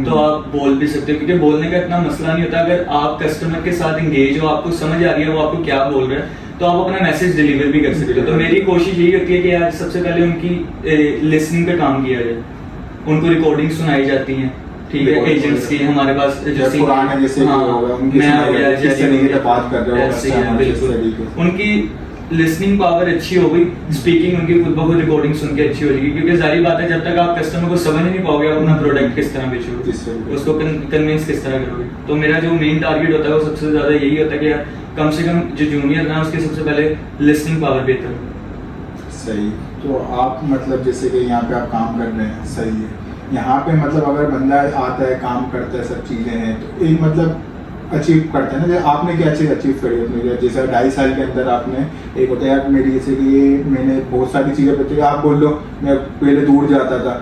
तो आप बोल भी सकते हो, क्योंकि बोलने का इतना मसला नहीं होता। अगर आप कस्टमर के साथ इंगेज हो, आपको समझ आ रही है वो आपको क्या बोल रहे हैं, तो आप अपना मैसेज डिलीवर भी कर सकते हो। तो मेरी कोशिश यही होती है कि यार सबसे पहले उनकी लिसनिंग पे काम किया जाए, उनको रिकॉर्डिंग सुनाई जाती हैं, ठीक है, एजेंट्स की हमारे पास जो पुराने जैसे हाँ, उनकी मैं हो गया, किस तरीके से बात कर रहे हो ऐसे ही है, कस्टमर, किस बिल्कुल। तरीके से उनकी लिसनिंग पावर अच्छी हो गई, स्पीकिंग उनकी खुद ब खुद रिकॉर्डिंग सुन के अच्छी हो जाएगी, क्योंकि जाहिर बात है जब तक आप कस्टमर को समझ नहीं पाओगे आप अपना प्रोडक्ट किस तरह किस बेचोगे, तरीके उसको कन्विंस किस तरह करोगे। तो मेरा जो मेन टारगेट होता है वो सबसे ज्यादा यही होता है कि यार कम से कम जो जूनियर ना उसके सबसे पहले लिसनिंग पावर बेहतर हो। सही। तो आप मतलब जैसे कि यहाँ पे आप काम कर रहे हैं, सही है, यहाँ पे मतलब अगर बंदा आता है काम करता है सब चीज़ें हैं, तो एक मतलब अचीव करते हैं ना, जैसे आपने क्या चीज़ अचीव करी अपनी, जैसे 2.5 साल के अंदर आपने एक होता है यार मेरी जैसे कि ये मैंने बहुत सारी चीज़ें बताई, आप बोल लो मैं पहले दूर जाता था,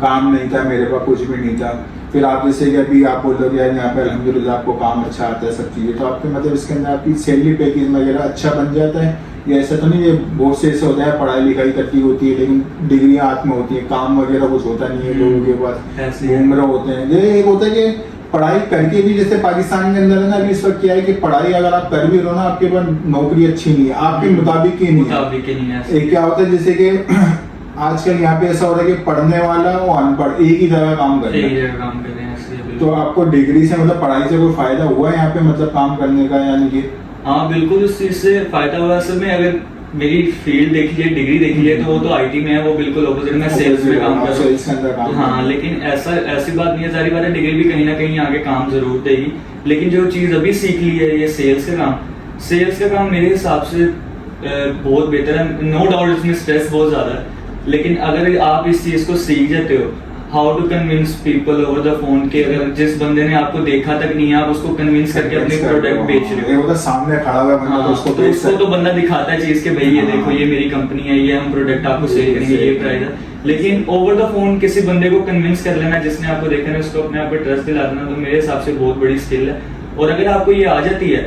काम नहीं था मेरे पास, कुछ भी नहीं था, फिर आप जैसे कि अभी आप बोल रहे हो कि यार यहाँ पे अल्हम्दुलिल्लाह आपको काम अच्छा आता है सब चीज़ें, तो आपके मतलब इसके अंदर आपकी सैलरी पैकेज वगैरह अच्छा बन जाता है, या ऐसा तो नहीं है बहुत से ऐसे होता है पढ़ाई लिखाई करती होती है लेकिन डिग्रियाँ हाथ में होती है, काम वगैरह कुछ होता नहीं है लोगों के पास, ऐसे ही। घूम रहे होते हैं। जैसे एक होता है कि पढ़ाई करके भी जैसे पाकिस्तान के अंदर है ना, अभी इस वक्त क्या है कि पढ़ाई अगर आप कर भी रहो ना, आपके पास नौकरी अच्छी नहीं है, आपके मुताबिक ही नहीं है। मुताबिक ही नहीं है ऐसे। एक क्या होता है जैसे कि आजकल यहाँ पे ऐसा हो रहा है कि पढ़ने वाला और अनपढ़ एक ही जगह काम कर रहे एक हैं, जगह काम कर रहे हैं ऐसे ही, तो बिल्कुल। आपको डिग्री से मतलब पढ़ाई से कोई फायदा हुआ है यहाँ पे मतलब काम करने का, यानी कि हाँ बिल्कुल, उस चीज से फायदा हुआ। असल में अगर मेरी फील्ड देखी जाए, डिग्री देखी जाए, तो वो तो आईटी में है, वो बिल्कुल ऑपोजिट, मैं सेल्स में काम कर सेल्स के अंदर रहा काम हूँ। कर रहे हाँ, हैं। लेकिन ऐसी बात नहीं है, सारी बात है, डिग्री भी कहीं ना कहीं आगे काम जरूर देगी। लेकिन जो चीज अभी सीख ली है ये सेल्स का काम मेरे हिसाब से बहुत बेहतर है। नो डाउट इसमें स्ट्रेस बहुत ज्यादा है, लेकिन अगर आप इस चीज को सीख जाते हो how to convince people over the phone के अगर जिस बंदे ने आपको देखा तक नहीं है आप उसको कन्विंस करके अपने प्रोडक्ट बेच रहे हो। वो तो सामने खड़ा हुआ है बंदा, तो हाँ, उसको तो बेच उसको तो बंदा दिखाता है चीज के भाई ये देखो ये मेरी कंपनी है, ये हम प्रोडक्ट आपको सेल करेंगे, ये प्राइस है। लेकिन ओवर द फोन किसी बंदे को कन्विंस कर लेना जिसने आपको देखा है उसको अपने आप पे ट्रस्ट दिला देना, तो मेरे हिसाब से बहुत बड़ी स्किल है। और अगर आपको ये आ जाती है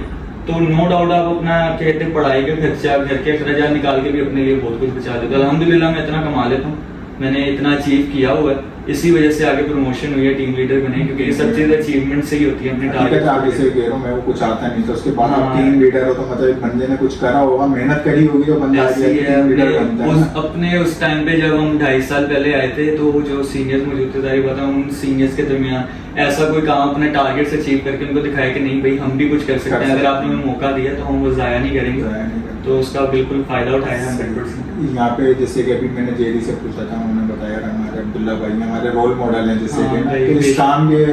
तो नो डाउट आप अपना कहते हैं पढ़ाई का खर्चा, घर के अखराज निकाल के भी अपने लिए बहुत कुछ बचा लेते हो। अल्हम्दुलिल्लाह मैं इतना कमा लेता हूँ, मैंने इतना अचीव किया हुआ है, इसी वजह से आगे प्रमोशन हुई है, टीम लीडर बने, क्योंकि ये सब चीज अचीवमेंट से ही होती है। अपने टारगेट आगे से कह रहा हूं मैं, वो कुछ आता नहीं था उसके बाद आप टीम लीडर हो तो मतलब एक बंदे ने कुछ करा होगा, मेहनत करी होगी तो बंदा आगे टीम लीडर बनता है। अपने उस टाइम पे जब हम 2.5 साल पहले आए थे तो जो सीनियर्स मौजूद थे तारी बताऊं उन सीनियर्स के दरमियान ऐसा कोई काम अपने टारगेट से अचीव करके उनको दिखाया कि नहीं भाई हम भी कुछ कर सकते हैं, अगर आपने हमें मौका दिया तो हम वो जाया नहीं करेंगे, तो उसका बिल्कुल फायदा उठाया 100%। यहाँ पे जैसे कि अभी मैंने जेडी से पूछा था, उन्होंने बताया हमारे अब्दुल्ला भाई हमारे रोल मॉडल हैं, जैसे कि ना, कि इस काम के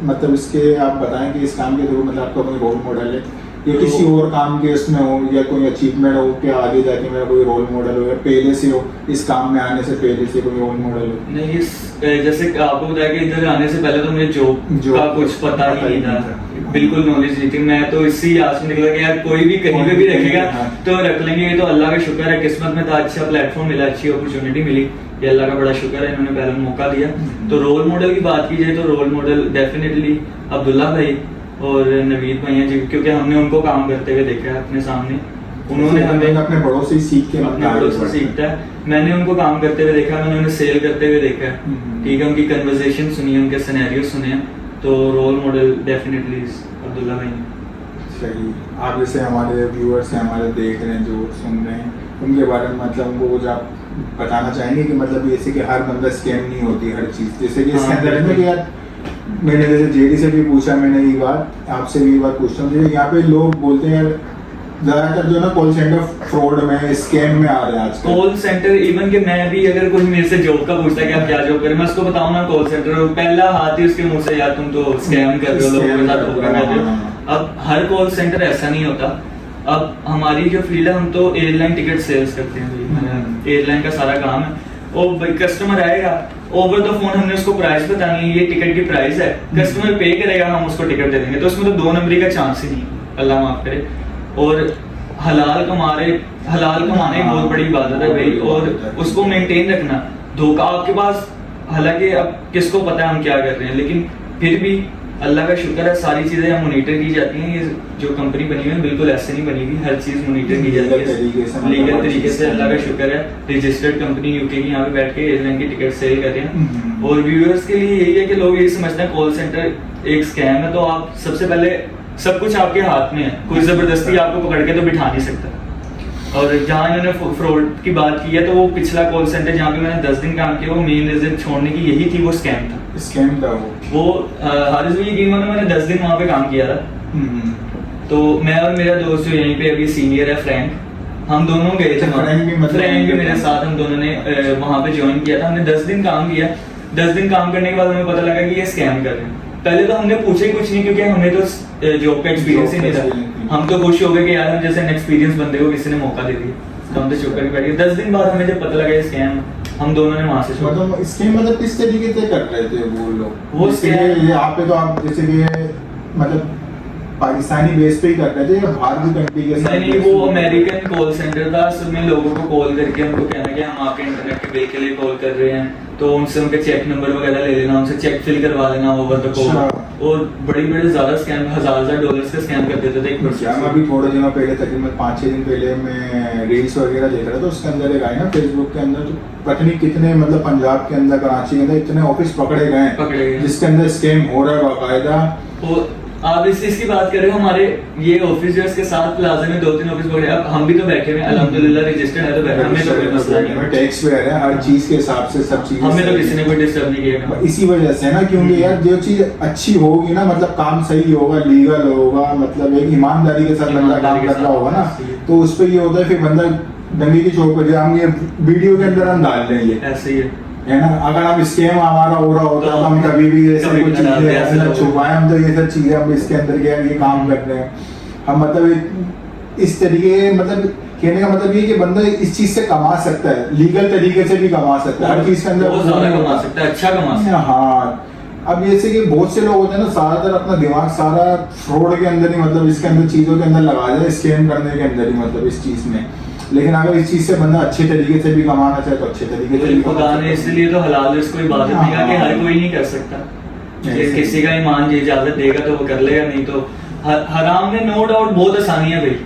मतलब इसके आप बताएं कि इस काम के थ्रू मतलब आपका कोई रोल मॉडल है या किसी और काम के इसमें हो या कोई अचीवमेंट हो कि आगे जाके मेरा कोई रोल मॉडल हो या पहले से हो, इस काम में आने से पहले से कोई रोल मॉडल हो? नहीं, जैसे आपको बताया कि इधर आने से पहले तो मुझे जॉब का कुछ पता ही नहीं था, बिल्कुल नॉलेज नहीं थी। मैं तो इसी आस में निकला कि यार कोई भी कहीं पे भी रखेगा तो रख लेंगे, ये तो अल्लाह का शुक्र है, किस्मत में था, अच्छा प्लेटफॉर्म मिला, अच्छी अपॉर्चुनिटी मिली, ये अल्लाह का बड़ा शुक्र है, इन्होंने पहले मौका दिया। तो रोल मॉडल की बात की जाए तो रोल मॉडल डेफिनेटली अब्दुल्ला भाई और नवीद भाई हैं, क्योंकि हमने उनको काम करते हुए देखा है अपने सामने, उन्होंने हमें अपने बड़ों से सीख के अपने बड़ों से सीखता है। मैंने उनको काम करते हुए देखा, मैंने उन्हें सेल करते हुए देखा है, ठीक है, उनकी कन्वर्सेशन सुनी है, उनके सिनेरियो सुने हैं, तो रोल मॉडल डेफिनेटली अब्दुल्ला भाई। सही। आप जैसे हमारे व्यूअर्स हैं, हमारे देख रहे हैं, जो सुन रहे हैं, उनके बारे में मतलब उनको कुछ आप बताना चाहेंगे कि मतलब जैसे कि हर बंदा स्कैम नहीं होती हर चीज़, जैसे कि इसके अंदर है कि यार मैंने जैसे जेडी से भी पूछा, मैंने ये बात आपसे भी बात पूछता हूँ, जैसे यहाँ पे लोग बोलते हैं यार ज्यादातर जो ना कॉल सेंटर फ्रॉड में स्कैम में आ रहे हैं आजकल। कॉल सेंटर इवन कि मैं भी अगर कोई मेरे से जॉब का पूछता है कि आप क्या जॉब करें, मैं उसको बताऊं ना कॉल सेंटर, पहला हाथ ही उसके मुंह से यार तुम तो स्कैम कर रहे हो, लोगों के साथ धोखा कर रहे हो। अब हर कॉल सेंटर ऐसा नहीं होता। अब हमारी जो फील्ड है हम तो एयरलाइन टिकट सेल्स करते हैं, एयरलाइन का सारा काम है। और कस्टमर आएगा ओवर द फोन, हमने उसको प्राइस बतानी है, ये टिकट की प्राइस है, कस्टमर पे करेगा, हम उसको टिकट दे देंगे, तो उसमें तो 2 नंबरी का चांस ही नहीं, अल्लाह माफ करे। और हलाल कमाने की बहुत बड़ी इबादत है भाई, और उसको मेंटेन रखना। धोखा आपके पास, हालांकि अब किसको पता है हम क्या कर रहे हैं, लेकिन फिर भी अल्लाह का शुक्र है सारी चीजें यहाँ मॉनिटर की जाती हैं। ये जो कंपनी बनी हुई है बिल्कुल ऐसे नहीं बनी हुई, हर चीज मॉनिटर की जाती है लीगल तरीके से, अल्लाह का शुक्र है। रजिस्टर्ड कंपनी यूके की यहाँ पे बैठ के एयरलाइन की टिकट सेल कर रहे हैं। और व्यूअर्स के लिए यही है कि लोग यही समझते हैं कॉल सेंटर एक स्कैम है, तो आप सबसे पहले सब कुछ आपके हाथ में है, कोई जबरदस्ती आपको पकड़ के तो बिठा नहीं सकता। और जहाँ इन्होंने फ्रॉड की बात की है, तो वो पिछला कॉल सेंटर जहाँ पे मैंने 10 दिन काम किया, वो मेन रीजन छोड़ने की यही थी, वो स्कैम था। वो हारिस भाई यकीन मानो मैंने 10 दिन वहाँ पे काम किया था। तो मैं और मेरा दोस्त जो यहीं पे अभी सीनियर है फ्रैंक, हम दोनों गए थे, फ्रैंक भी मेरे साथ, हम दोनों ने वहाँ पे ज्वाइन किया था। हमने 10 दिन काम किया। 10 दिन काम करने के बाद हमें पता लगा कि ये स्कैम कर रहे हैं। पहले तो हमने पूछा ही कुछ नहीं, क्योंकि हमें तो जॉब का एक्सपीरियंस ही नहीं था। हम तो खुश हो गए कि यार हम जैसे एक्सपीरियंस बंदे को किसी ने मौका दे दिया, तो हम तो चुप करके बैठ गए। 10 दिन बाद हमें जब पता लगा ये स्कैम, हम दोनों ने वहां से मतलब स्कैम मतलब किस तरीके से कर रहे थे वो लोग? वो स्कैम यहाँ पे तो आप जैसे कि मतलब पाकिस्तानी बेस पे ही कर रहे थे या बाहर की कंट्री के साथ? नहीं, वो अमेरिकन कॉल सेंटर था। उसमें लोगों को कॉल करके उनको कहना कि हम आपके इंटरनेट के बिल के लिए कॉल कर रहे हैं, तो उनसे उनके चेक नंबर वगैरह ले लेना, उनसे चेक फिल करवा लेना ओवर द कॉल। और बड़े ज्यादा स्कैम, $1000 का स्कैम कर देते थे एक पर्सन। मैं अभी थोड़े दिनों पहले, तकरीबन 5-6 दिन पहले मैं रील्स वगैरह देख रहा था, तो उसके अंदर एक आई ना फेसबुक के अंदर, तो पता नहीं कितने मतलब पंजाब के अंदर, कराची के अंदर इतने ऑफिस पकड़े गए जिसके अंदर स्कैम हो रहा है बाकायदा। आप इस चीज की बात कर रहे हो, हमारे ये ऑफिस जो इसके साथ प्लाजा में 2-3 ऑफिस पकड़े। अब हम भी तो बैठे हुए, अल्हम्दुलिल्लाह रजिस्टर्ड है, तो बैठे, हमें तो कोई मसला नहीं है, टैक्स पे है हर चीज के हिसाब से, सब चीजें हमें तो किसी ने कोई डिस्टर्ब नहीं किया। इसी वजह से ना, क्योंकि यार जो चीज अच्छी होगी ना, मतलब काम सही होगा, लीगल होगा, मतलब एक ईमानदारी के साथ बंदा काम कर रहा होगा ना, तो उस पर ये होता है फिर बंदा दंगे की चौक पर, हम ये वीडियो के अंदर हम डाल देंगे, ऐसे ही है ना। अगर हम स्कैम हमारा हो रहा होता तो हम कभी भी ऐसे कुछ चीजें छुपाए, हम तो ये सब चीजें हम इसके अंदर क्या ये काम कर रहे हैं हम, मतलब इस तरीके मतलब कहने का मतलब ये कि बंदा इस चीज से कमा सकता है, लीगल तरीके से भी कमा सकता है, हर चीज के अंदर बहुत ज्यादा कमा सकता है, अच्छा कमा सकता है। हाँ, अब जैसे कि बहुत से लोग होते हैं ना, ज्यादातर अपना दिमाग सारा फ्रॉड के अंदर ही, मतलब इसके अंदर चीजों के अंदर लगा देते, स्कैम करने के अंदर ही, मतलब इस चीज में। लेकिन अगर इस चीज से बंदा अच्छे तरीके से भी कमाना चाहे तो अच्छे तरीके से भी खुदा कमा ने सकता है। इसलिए तो हलाल रिस्क को इबादत नहीं कहा कि हर कोई नहीं कर सकता। कि ऐसे। किसी का ईमान जी इजाजत देगा तो वो कर लेगा, नहीं तो हराम में नो डाउट बहुत आसानी है भाई,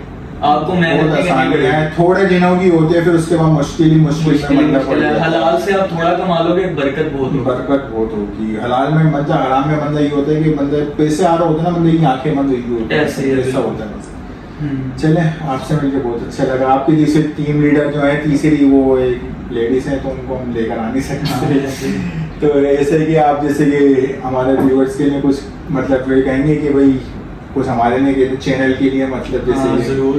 आपको मेहनत बहुत नहीं आसान करनी है, पड़ेगी। थोड़े दिनों की होती है, फिर उसके बाद मुश्किल मुश्किल में बनना मुश्किल है, पड़ेगा। हलाल से आप थोड़ा कमा लोगे बरकत बहुत होगी। बरकत बहुत होगी। हलाल में बंदा, हराम में बंदा ये होता है कि बंदे पैसे आ रहे होते हैं ना, बंदे की आंखें बंद हुई होती है, ऐसे ही है, ऐसा बिल्कुल। होता है बस। चले, आपसे मिलकर बहुत अच्छा लगा। आपकी जैसे टीम लीडर जो है तीसरी, वो एक लेडीज है, तो उनको हम लेकर आ नहीं सकते। तो ऐसे कि आप जैसे कि हमारे व्यूअर्स के लिए कुछ मतलब ये कहेंगे कि भाई कुछ हमारे लिए चैनल के लिए, मतलब हाँ, जैसे जरूर।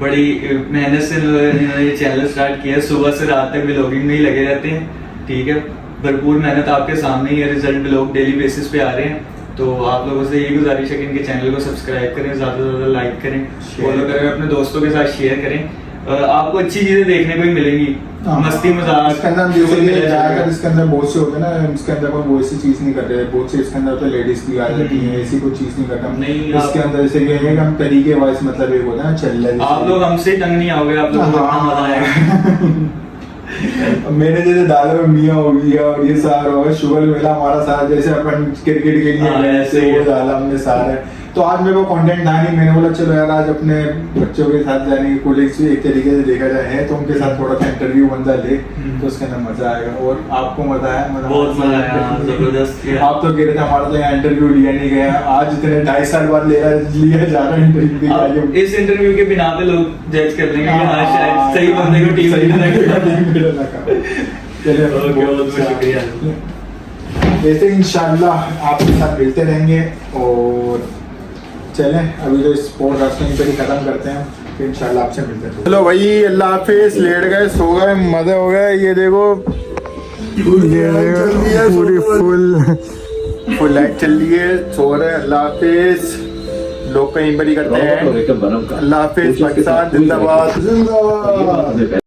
बड़ी मेहनत से इन्होंने ये चैनल स्टार्ट किया, सुबह से रात तक ब्लॉगिंग में ही लगे रहते हैं, ठीक है। भरपूर मेहनत आपके सामने ही है, रिजल्ट ब्लॉग डेली बेसिस पे आ रहे हैं। तो आप लोगों से यही गुजारिश है कि इनके चैनल को सब्सक्राइब करें, ज़्यादा से ज़्यादा लाइक करें, फॉलो करें, अपने दोस्तों के साथ शेयर करें। आपको अच्छी चीज़ें देखने को ही मिलेंगी, मस्ती मजाक। इसके अंदर जैसे कि ज़्यादातर इसके अंदर बहुत से होते हैं ना, इसके अंदर कोई वैसी चीज़ नहीं कर रहे, बहुत से इसके अंदर तो लेडीज भी आ जाती हैं, ऐसी कोई चीज़ नहीं करता हम। नहीं, इसके अंदर जैसे कि एक हम तरीके वाइज, मतलब एक होता है ना, चल रहा है। आप लोग हमसे तंग नहीं आओगे, आप लोगों को इतना मजा आएगा। मेरे जैसे दादा में मियाँ हो गया और ये सारा होगा, शुगर मेला हमारा साथ, जैसे अपन क्रिकेट के लिए हाँ, गए ऐसे थे, ही वो है। डाला हमने सारे। तो आज मेरे को कंटेंट था नहीं, मैंने बोला चलो यार आज अपने बच्चों के साथ जाने की कोलिग्स भी एक तरीके से देखा जाए है, तो उनके साथ थोड़ा सा इंटरव्यू बंदा ले तो उसके अंदर मजा आएगा। और आपको मजा आया? बहुत मजा आया, जबरदस्त किया। आप तो कह रहे थे हमारा तो यहाँ इंटरव्यू लिया नहीं गया, आज इतने 2.5 साल बाद लिया जा रहा है इंटरव्यू। अब इस इंटरव्यू के बिना पे लोग जज कर लेंगे कि हाँ शायद सही बंदे को टीम लीडर रखा। चलिए, ओके, बहुत बहुत शुक्रिया। वैसे इंशाल्लाह आपके साथ मिलते रहेंगे। और चलें, अभी तो इस पॉडकास्ट में ही खत्म करते हैं, फिर इंशाल्लाह आपसे मिलते हैं। चलो भाई, अल्लाह हाफिज। लेट गए, सो गए, मजे हो गए। ये देखो, पूरी फुल लाइट चल रही है, सो रहे। अल्लाह हाफिज। लोग कहीं पर ही करते हैं। अल्लाह हाफिज। पाकिस्तान जिंदाबाद, जिंदाबाद।